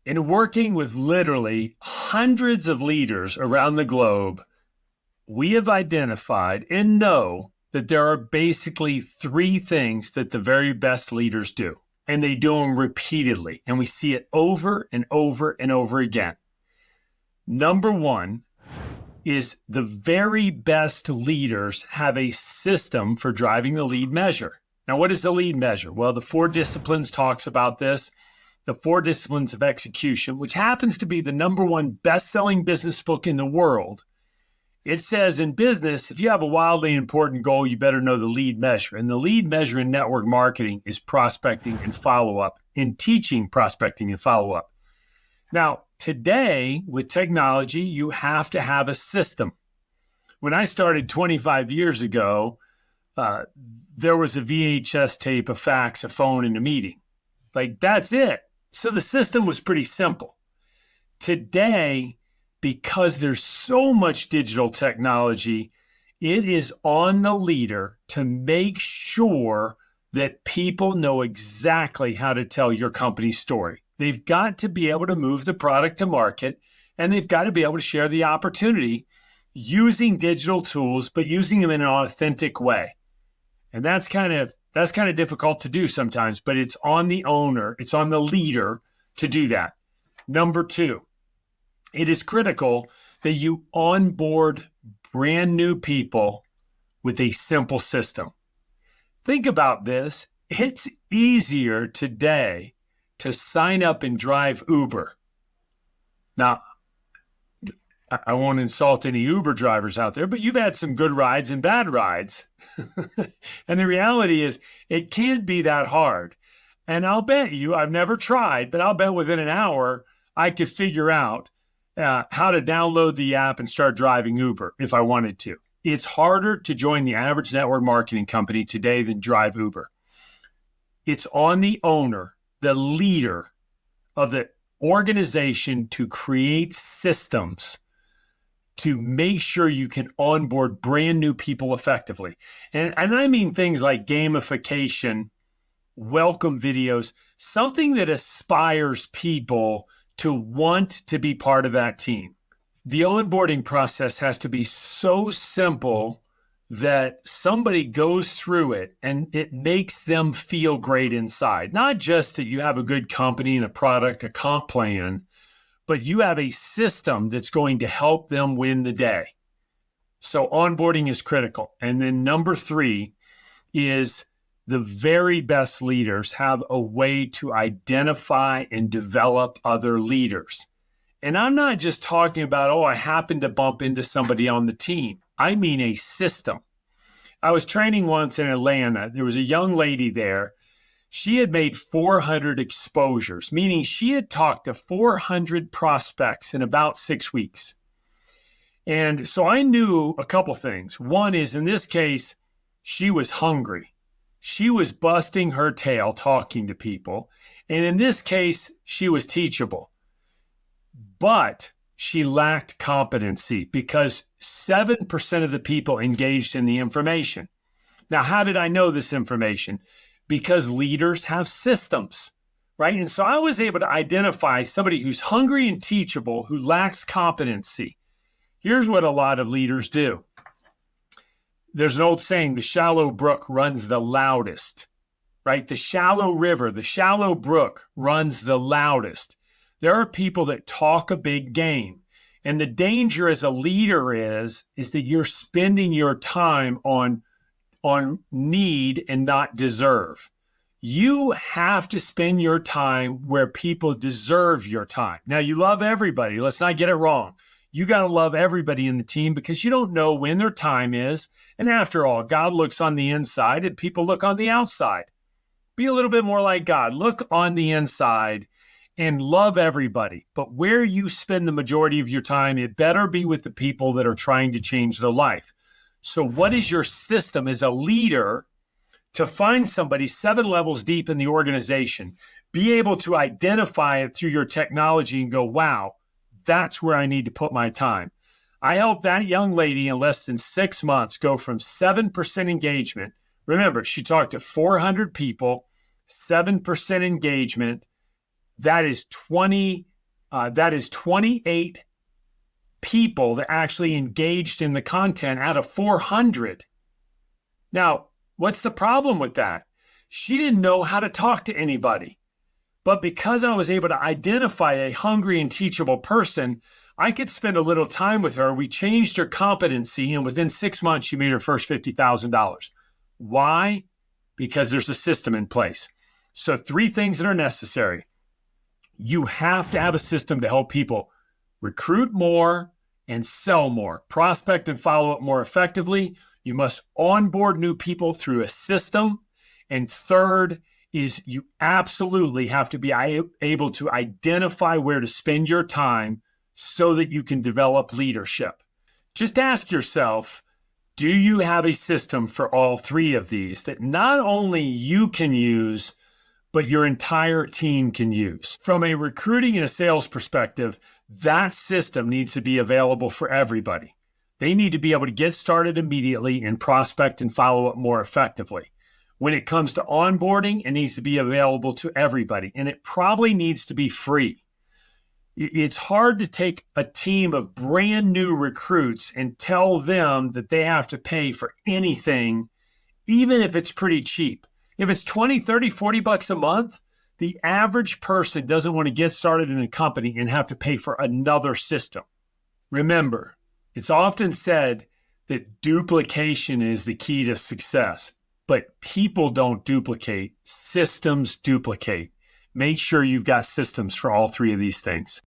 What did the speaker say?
In working with literally hundreds of leaders around the globe, we have identified and know that there are basically three things that the very best leaders do, and they do them repeatedly, and we see it over and over and over again. Number one is the very best leaders have a system for driving the lead measure. Now, what is the lead measure? Well, the 4 Disciplines talks about this. The 4 Disciplines of Execution, which happens to be the number one best-selling business book in the world. It says in business, if you have a wildly important goal, you better know the lead measure. And the lead measure in network marketing is prospecting and follow-up, in teaching prospecting and follow-up. Now, today, with technology, you have to have a system. When I started 25 years ago, there was a VHS tape, a fax, a phone, and a meeting. Like, that's it. So the system was pretty simple. Today, because there's so much digital technology, it is on the leader to make sure that people know exactly how to tell your company's story. They've got to be able to move the product to market, and they've got to be able to share the opportunity using digital tools, but using them in an authentic way. And that's kind of difficult to do sometimes, but it's on the owner, it's on the leader to do that. Number 2, it is critical that you onboard brand new people with a simple system. Think about this. It's easier today to sign up and drive Uber. Now, I won't insult any Uber drivers out there, but you've had some good rides and bad rides. And the reality is it can't be that hard. And I'll bet you, I've never tried, but I'll bet within an hour, I could figure out how to download the app and start driving Uber if I wanted to. It's harder to join the average network marketing company today than drive Uber. It's on the owner, the leader of the organization, to create systems to make sure you can onboard brand new people effectively. And I mean things like gamification, welcome videos, something that aspires people to want to be part of that team. The onboarding process has to be so simple that somebody goes through it and it makes them feel great inside. Not just that you have a good company and a product, a comp plan, but you have a system that's going to help them win the day. So onboarding is critical. And then number 3 is the very best leaders have a way to identify and develop other leaders. And I'm not just talking about, I happened to bump into somebody on the team. I mean a system. I was training once in Atlanta. There was a young lady there. She had made 400 exposures, meaning she had talked to 400 prospects in about 6 weeks. And so I knew a couple things. One is, in this case, she was hungry. She was busting her tail talking to people. And in this case, she was teachable. But she lacked competency because 7% of the people engaged in the information. Now, how did I know this information? Because leaders have systems, right? And so I was able to identify somebody who's hungry and teachable, who lacks competency. Here's what a lot of leaders do. There's an old saying, the shallow brook runs the loudest, right? The shallow river, the shallow brook runs the loudest. There are people that talk a big game. And the danger as a leader is that you're spending your time on need and not deserve. You have to spend your time where people deserve your time. Now, you love everybody. Let's not get it wrong. You got to love everybody in the team because you don't know when their time is. And after all, God looks on the inside and people look on the outside. Be a little bit more like God. Look on the inside and love everybody. But where you spend the majority of your time, it better be with the people that are trying to change their life. So what is your system as a leader to find somebody 7 levels deep in the organization, be able to identify it through your technology and go, wow, that's where I need to put my time. I helped that young lady in less than 6 months go from 7% engagement. Remember, she talked to 400 people, 7% engagement. That is 20 That is 28 people that actually engaged in the content out of 400. Now, what's the problem with that? She didn't know how to talk to anybody. But because I was able to identify a hungry and teachable person, I could spend a little time with her. We changed her competency, and within 6 months, she made her first $50,000. Why? Because there's a system in place. So 3 things that are necessary. You have to have a system to help people recruit more and sell more, prospect and follow up more effectively. You must onboard new people through a system. And third is you absolutely have to be able to identify where to spend your time so that you can develop leadership. Just ask yourself, do you have a system for all 3 of these that not only you can use, but your entire team can use? From a recruiting and a sales perspective, that system needs to be available for everybody. They need to be able to get started immediately and prospect and follow up more effectively. When it comes to onboarding, it needs to be available to everybody, and it probably needs to be free. It's hard to take a team of brand new recruits and tell them that they have to pay for anything, even if it's pretty cheap. If it's 20, 30, 40 bucks a month, the average person doesn't want to get started in a company and have to pay for another system. Remember, it's often said that duplication is the key to success, but people don't duplicate, systems duplicate. Make sure you've got systems for all 3 of these things.